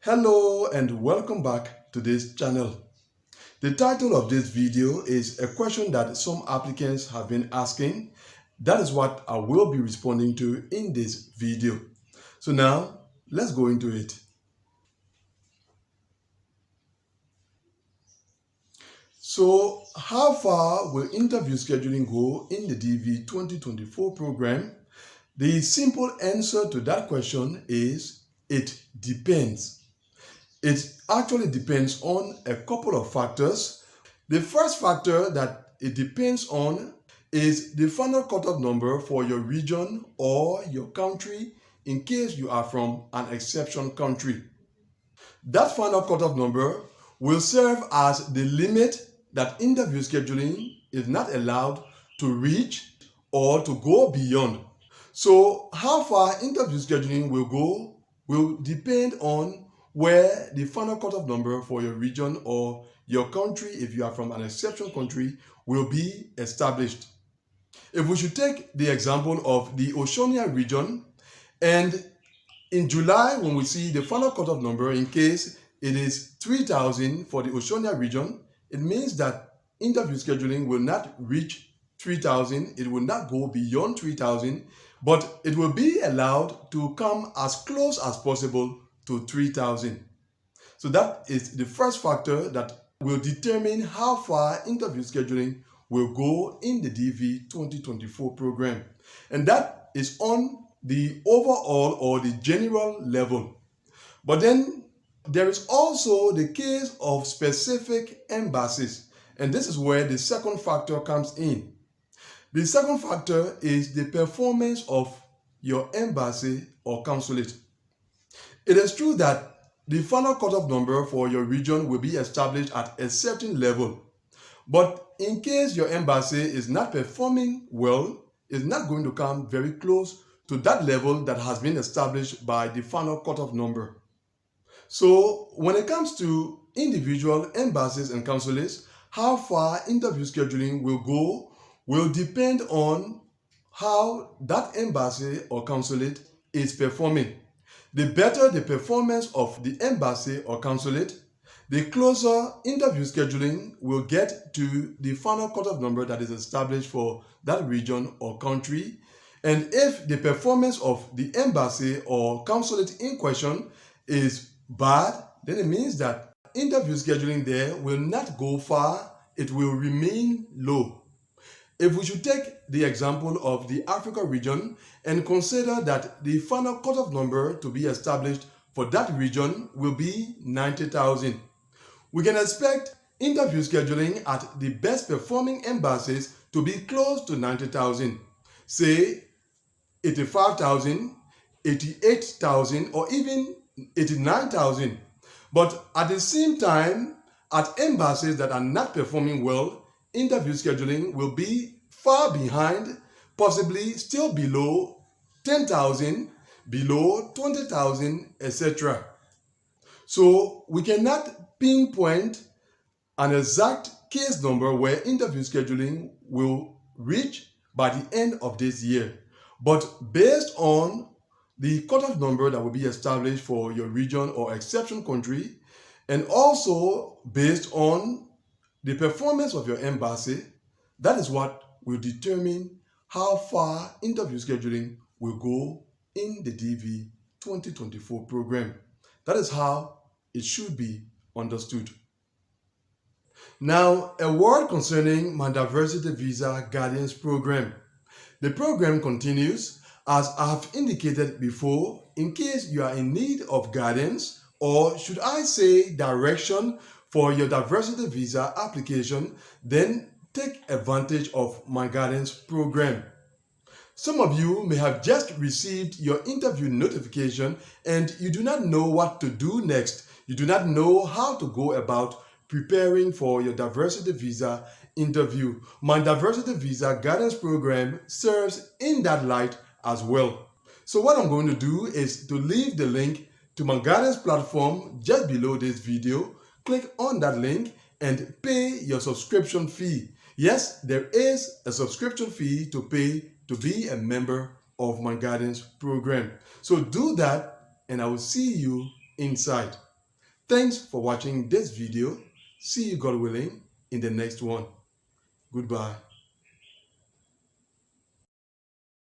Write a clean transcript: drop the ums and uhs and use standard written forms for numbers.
Hello and welcome back to this channel. The title of this video is a question that some applicants have been asking. That is what I will be responding to in this video. So now let's go into it. So how far will interview scheduling go in the DV 2024 program? The simple answer to that question is it depends. It actually depends on a couple of factors. The first factor that it depends on is the final cutoff number for your region or your country in case you are from an exception country. That final cutoff number will serve as the limit that interview scheduling is not allowed to reach or to go beyond. So how far interview scheduling will go will depend on where the final cutoff number for your region or your country, if you are from an exception country, will be established. If we should take the example of the Oceania region, and in July when we see the final cutoff number, in case it is 3,000 for the Oceania region, it means that interview scheduling will not reach 3,000, it will not go beyond 3,000, but it will be allowed to come as close as possible to 3,000. So that is the first factor that will determine how far interview scheduling will go in the DV 2024 program. And that is on the overall or the general level. But then there is also the case of specific embassies. And this is where the second factor comes in. The second factor is the performance of your embassy or consulate. It is true that the final cutoff number for your region will be established at a certain level. But in case your embassy is not performing well, it's not going to come very close to that level that has been established by the final cutoff number. So when it comes to individual embassies and consulates, how far interview scheduling will go will depend on how that embassy or consulate is performing. The better the performance of the embassy or consulate, the closer interview scheduling will get to the final cutoff number that is established for that region or country. And if the performance of the embassy or consulate in question is bad, then it means that interview scheduling there will not go far, it will remain low. If we should take the example of the Africa region and consider that the final cutoff number to be established for that region will be 90,000, we can expect interview scheduling at the best performing embassies to be close to 90,000, say 85,000, 88,000, or even 89,000. But at the same time, at embassies that are not performing well, interview scheduling will be far behind, possibly still below 10,000, below 20,000, etc. So we cannot pinpoint an exact case number where interview scheduling will reach by the end of this year. But based on the cutoff number that will be established for your region or exception country, and also based on the performance of your embassy, that is what will determine how far interview scheduling will go in the DV 2024 program. That is how it should be understood. Now, a word concerning my diversity visa guidance program. The program continues, as I have indicated before, in case you are in need of guidance, or should I say direction for your diversity visa application, then take advantage of my guidance program. Some of you may have just received your interview notification and you do not know what to do next. You do not know how to go about preparing for your diversity visa interview. My diversity visa guidance program serves in that light as well. So what I'm going to do is to leave the link to my guidance platform just below this video. Click on that link and pay your subscription fee. Yes, there is a subscription fee to pay to be a member of my guidance program. So do that and I will see you inside. Thanks for watching this video. See you, God willing, in the next one. Goodbye.